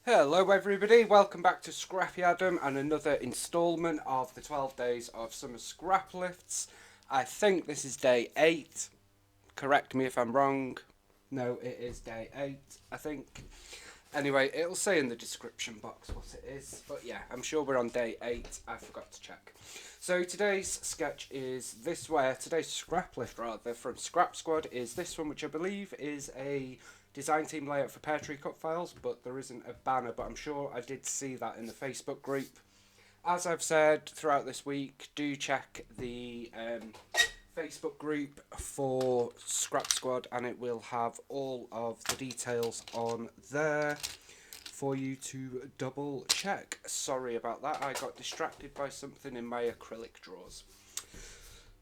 Hello everybody, welcome back to Scrappy Adam and another instalment of the 12 days of summer scrap lifts. I think this is day 8, correct me if I'm wrong. No, it is day 8, I think. Anyway, it'll say in the description box what it is, but yeah, I'm sure we're on day 8, I forgot to check. So today's sketch is this way, today's scrap lift rather, from Scrap Squad is this one, which I believe is a design team layout for pear tree cut files, but there isn't a banner, but I'm sure I did see that in the Facebook group. As I've said throughout this week, do check the Facebook group for Scrap Squad and it will have all of the details on there for you to double check. Sorry about that, I got distracted by something in my acrylic drawers.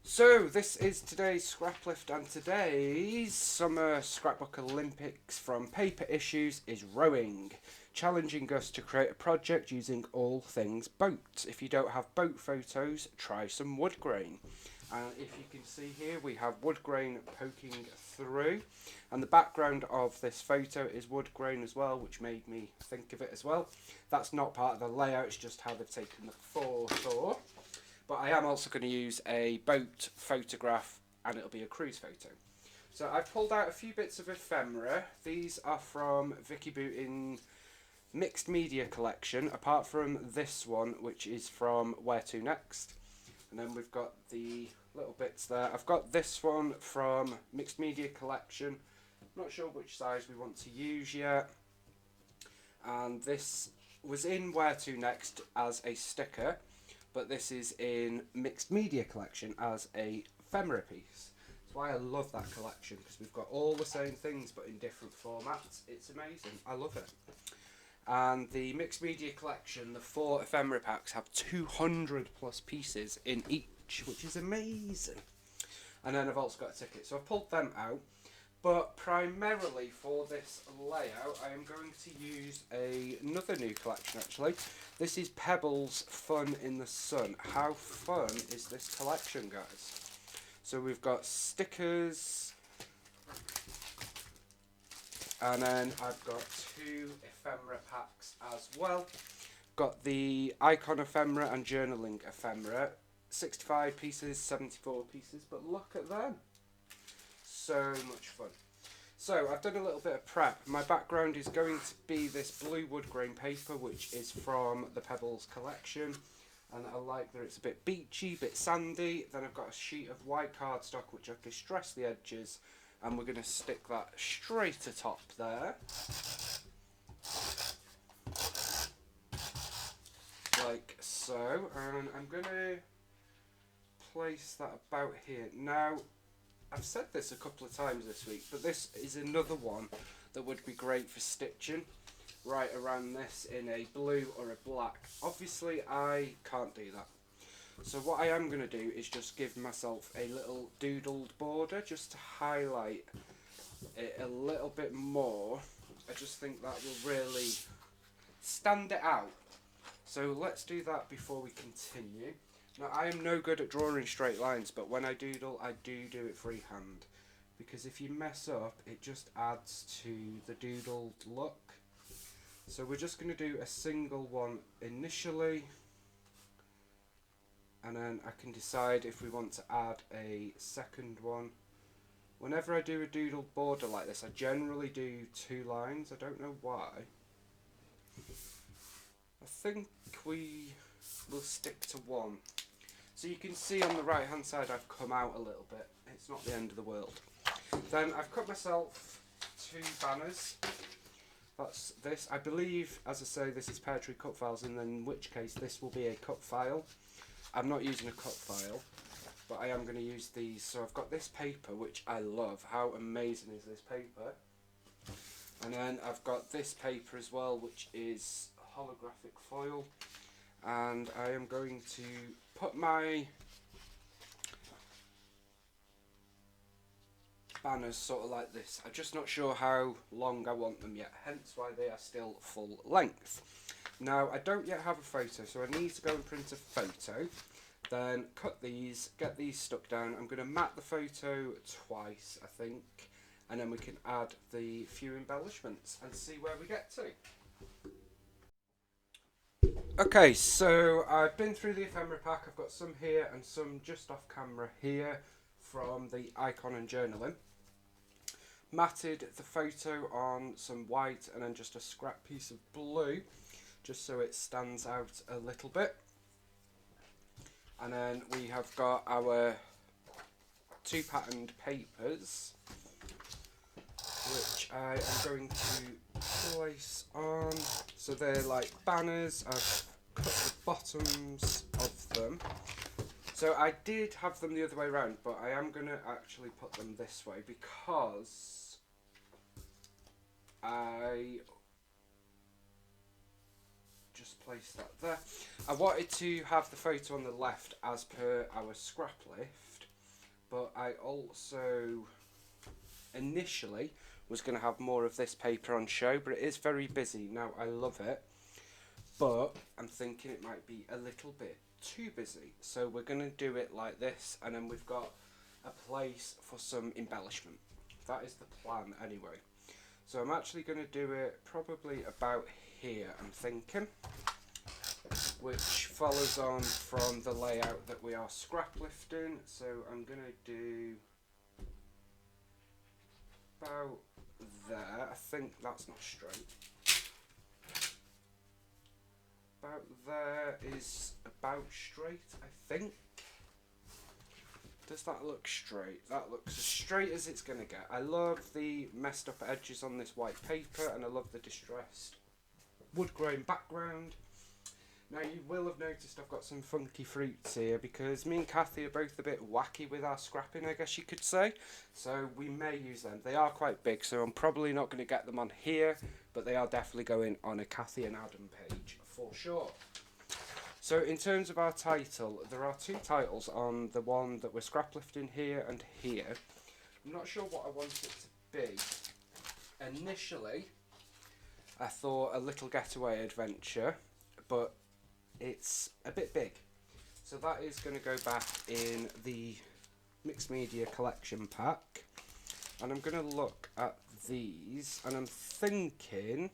So this is today's scrap lift, and today's summer scrapbook Olympics from Paper Issues is rowing, challenging us to create a project using all things boat. If you don't have boat photos, try some wood grain. And if you can see here, we have wood grain poking through, and the background of this photo is wood grain as well, which made me think of it as well. That's not part of the layout, it's just how they've taken the photo. But I am also going to use a boat photograph and it'll be a cruise photo. So I've pulled out a few bits of ephemera. These are from Vicky Bootin's mixed media collection, apart from this one, which is from Where To Next. And then we've got the little bits there. I've got this one from mixed media collection. Not sure which size we want to use yet. And this was in Where To Next as a sticker, but this is in mixed media collection as a ephemera piece. That's why I love that collection, because we've got all the same things but in different formats. It's amazing, I love it. And the mixed media collection, the 4 ephemera packs, have 200 plus pieces in each, which is amazing. And then I've also got a ticket, so I've pulled them out. But primarily for this layout, I am going to use another new collection actually. This is Pebbles Fun in the Sun. How fun is this collection, guys? So we've got stickers, and then I've got 2 ephemera packs as well. Got the icon ephemera and journaling ephemera. 65 pieces, 74 pieces, but look at them. So much fun. So I've done a little bit of prep. My background is going to be this blue wood grain paper, which is from the Pebbles collection, and I like that it's a bit beachy, bit sandy. Then I've got a sheet of white cardstock which I've distressed the edges, and we're going to stick that straight atop there, like so, and I'm going to place that about here. Now, I've said this a couple of times this week, but this is another one that would be great for stitching, right around this in a blue or a black. Obviously I can't do that, so what I am going to do is just give myself a little doodled border just to highlight it a little bit more. I just think that will really stand it out. So let's do that before we continue. Now, I am no good at drawing straight lines, but when I doodle, I do it freehand. Because if you mess up, it just adds to the doodled look. So we're just going to do a single one initially. And then I can decide if we want to add a second one. Whenever I do a doodled border like this, I generally do 2 lines. I don't know why. I think we will stick to 1. So you can see on the right hand side I've come out a little bit. It's not the end of the world. Then I've cut myself 2 banners. That's this. I believe, as I say, this is pear tree cut files, and in which case this will be a cut file. I'm not using a cut file, but I am going to use these. So I've got this paper, which I love. How amazing is this paper? And then I've got this paper as well, which is holographic foil. And I am going to put my banners sort of like this. I'm just not sure how long I want them yet, hence why they are still full length. Now, I don't yet have a photo, so I need to go and print a photo, then cut these, get these stuck down. I'm going to mat the photo twice, I think, and then we can add the few embellishments and see where we get to. Okay, so I've been through the ephemera pack. I've got some here and some just off camera here from the Icon and Journaling. Matted the photo on some white and then just a scrap piece of blue, just so it stands out a little bit. And then we have got our 2 patterned papers, which I am going to place on. So they're like banners. I've cut the bottoms of them. So I did have them the other way around, but I am going to actually put them this way because I just placed that there. I wanted to have the photo on the left as per our scrap lift, but I also initially was going to have more of this paper on show, but it is very busy. Now I love it, but I'm thinking it might be a little bit too busy. So we're going to do it like this, and then we've got a place for some embellishment. That is the plan anyway. So I'm actually going to do it probably about here, I'm thinking, which follows on from the layout that we are scrap lifting. So I'm going to do about there. I think that's not straight. About there is about straight, I think. Does that look straight? That looks as straight as it's going to get. I love the messed up edges on this white paper, and I love the distressed wood grain background. Now you will have noticed I've got some funky fruits here because me and Kathy are both a bit wacky with our scrapping, I guess you could say. So we may use them. They are quite big, so I'm probably not going to get them on here, but they are definitely going on a Kathy and Adam page for sure. So in terms of our title, there are 2 titles on the one that we're scrap lifting here and here. I'm not sure what I want it to be. Initially, I thought A Little Getaway Adventure, but it's a bit big. So that is going to go back in the Mixed Media Collection pack. And I'm going to look at these, and I'm thinking,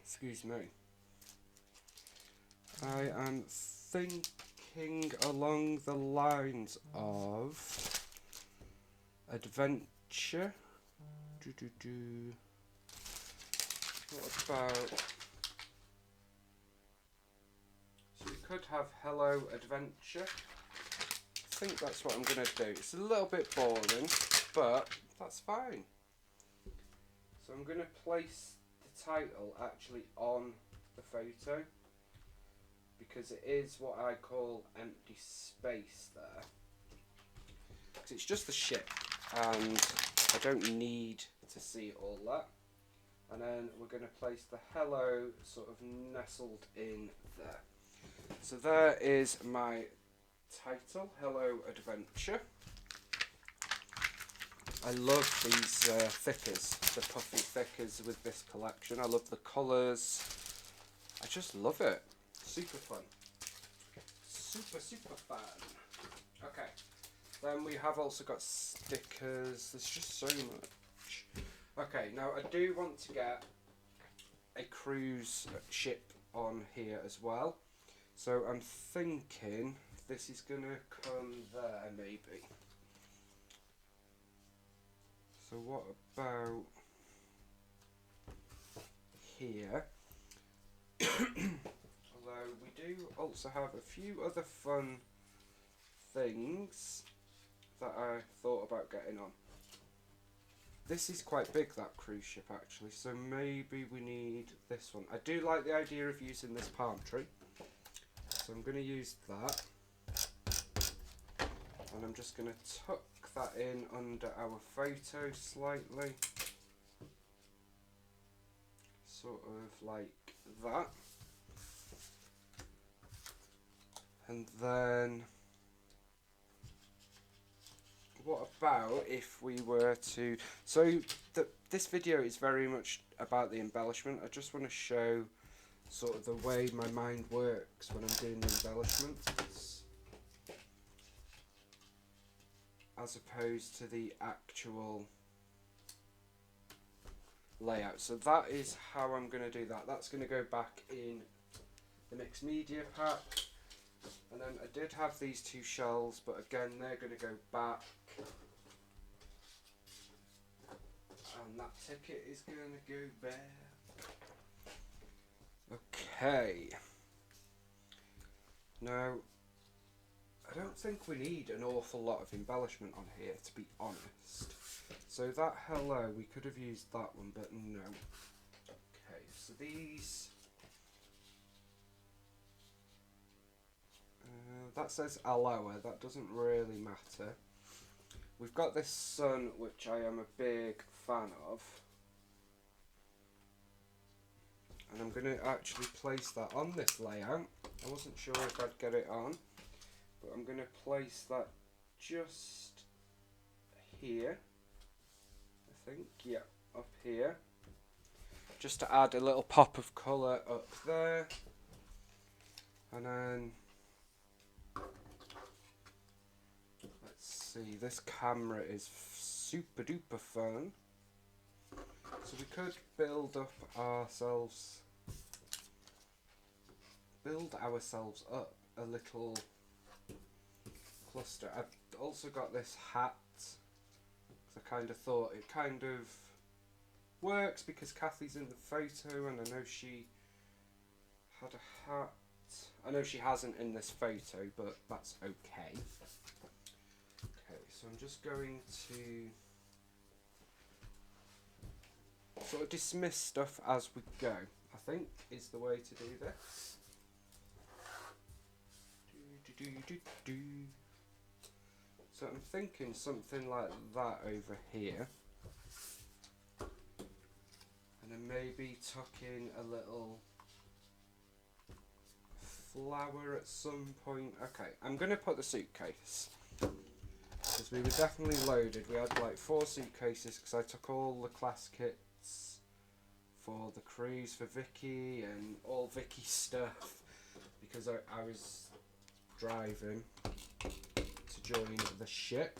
excuse me, I am thinking along the lines of adventure. What about... So we could have Hello Adventure. I think that's what I'm going to do. It's a little bit boring, but that's fine. So I'm going to place the title actually on the photo, because it is what I call empty space there. Because it's just the ship, and I don't need to see all that. And then we're going to place the hello sort of nestled in there. So there is my title, Hello Adventure. I love these thickers, the puffy thickers with this collection. I love the colours. I just love it. Super fun. Super fun. Okay. Then we have also got stickers. There's just so much. Okay, now I do want to get a cruise ship on here as well. So I'm thinking this is going to come there maybe. So what about here? Although we do also have a few other fun things that I thought about getting on. This is quite big, that cruise ship actually, so maybe we need this one. I do like the idea of using this palm tree, so I'm going to use that. And I'm just going to tuck that in under our photo slightly. Sort of like that. And then, what about if we were to... So, this video is very much about the embellishment. I just want to show sort of the way my mind works when I'm doing the embellishments, as opposed to the actual layout. So that is how I'm going to do that. That's going to go back in the mixed media pack. And then I did have these two shells, but again they're going to go back. And that ticket is going to go there. Okay. Now, I don't think we need an awful lot of embellishment on here, to be honest. So that hello, we could have used that one, but no. Okay, so these... that says aloha, that doesn't really matter. We've got this sun, which I am a big fan of. And I'm going to actually place that on this layout. I wasn't sure if I'd get it on, but I'm going to place that just here. I think, yeah, up here. Just to add a little pop of colour up there. And then... see, this camera is super duper fun, so we could build ourselves up a little cluster. I've also got this hat, because I kind of thought it kind of works because Kathy's in the photo and I know she had a hat. I know she hasn't in this photo, but that's okay. So I'm just going to sort of dismiss stuff as we go, I think is the way to do this. So I'm thinking something like that over here. And then maybe tuck in a little flower at some point. Okay, I'm going to put the suitcase. Because we were definitely loaded. We had like 4 suitcases because I took all the class kits for the cruise for Vicky and all Vicky's stuff because I was driving to join the ship.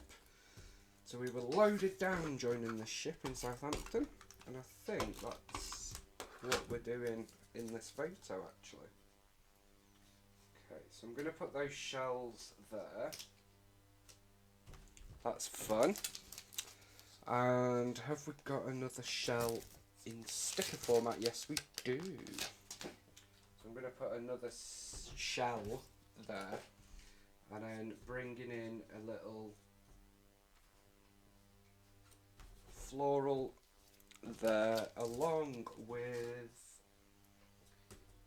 So we were loaded down joining the ship in Southampton, and I think that's what we're doing in this photo actually. Okay, so I'm going to put those shells there. That's fun. And have we got another shell in sticker format? Yes, we do. So I'm going to put another shell there, and then bringing in a little floral there, along with,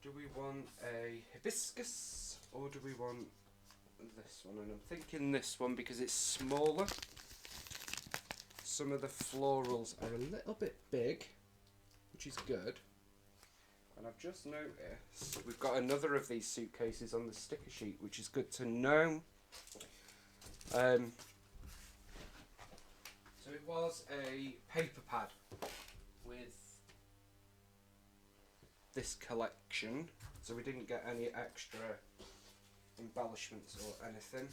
do we want a hibiscus or do we want this one? And I'm thinking this one because it's smaller. Some of the florals are a little bit big, which is good. And I've just noticed we've got another of these suitcases on the sticker sheet, which is good to know. So it was a paper pad with this collection, so we didn't get any extra embellishments or anything.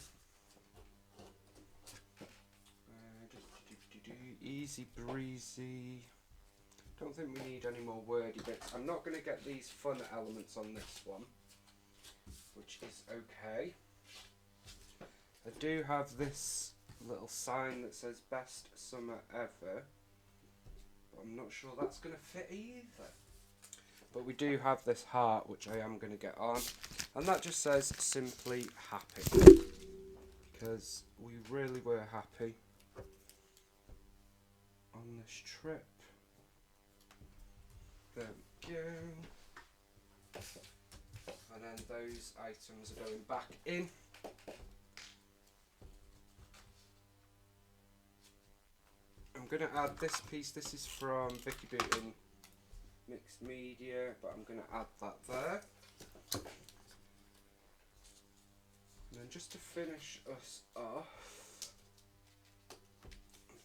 Easy breezy. Don't think we need any more wordy bits. I'm not going to get these fun elements on this one, which is okay. I do have this little sign that says best summer ever, but I'm not sure that's going to fit either. But we do have this heart, which I am going to get on, and that just says simply happy, because we really were happy on this trip. There we go. And then those items are going back in. I'm going to add this piece. This is from Vicky Booten Mixed Media, but I'm going to add that there. And then just to finish us off,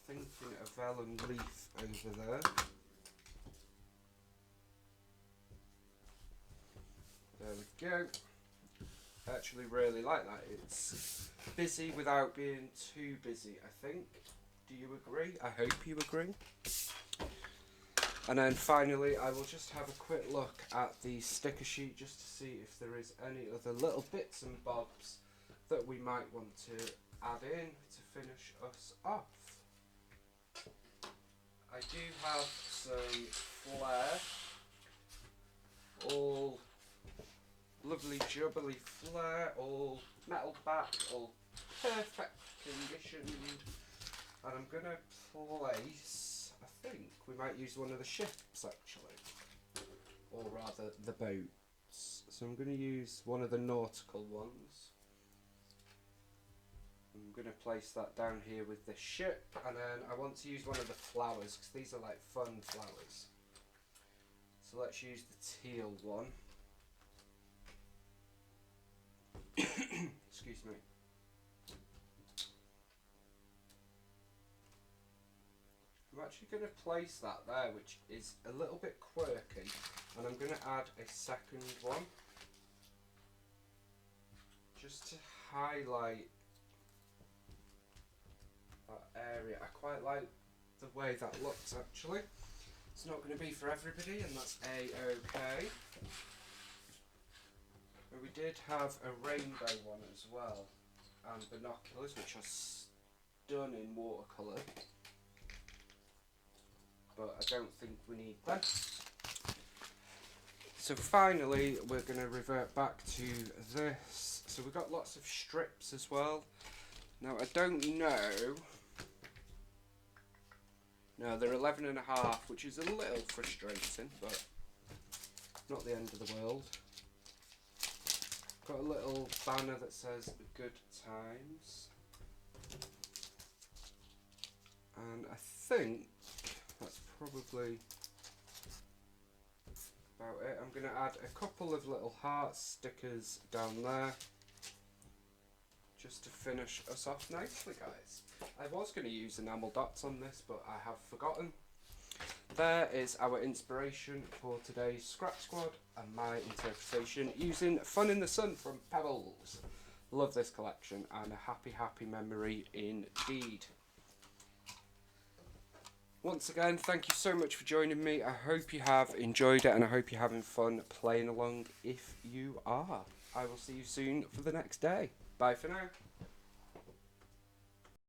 I'm thinking a vellum leaf over there. There we go. I actually really like that. It's busy without being too busy, I think. Do you agree? I hope you agree. And then finally I will just have a quick look at the sticker sheet just to see if there is any other little bits and bobs that we might want to add in to finish us off. I do have some flair, all lovely jubbly flair, all metal back, all perfect conditioned, and I'm going to place, I think we might use one of the ships actually, or rather the boats, so I'm going to use one of the nautical ones. I'm going to place that down here with the ship, and then I want to use one of the flowers because these are like fun flowers. So let's use the teal one. Excuse me. I'm actually going to place that there, which is a little bit quirky, and I'm going to add a second one just to highlight that area. I quite like the way that looks actually. It's not going to be for everybody, and that's a-okay. But we did have a rainbow one as well, and binoculars, which are done in watercolour, but I don't think we need them. So finally we're going to revert back to this. So we've got lots of strips as well. Now I don't know. No, they're 11.5, which is a little frustrating, but not the end of the world. Got a little banner that says good times. And I think that's probably about it. I'm going to add a couple of little heart stickers down there just to finish us off nicely, guys. I was going to use enamel dots on this, but I have forgotten. There is our inspiration for today's Scrap Squad and my interpretation using Fun in the Sun from Pebbles. Love this collection and a happy, happy memory indeed. Once again, thank you so much for joining me. I hope you have enjoyed it and I hope you're having fun playing along if you are. I will see you soon for the next day. Bye for now.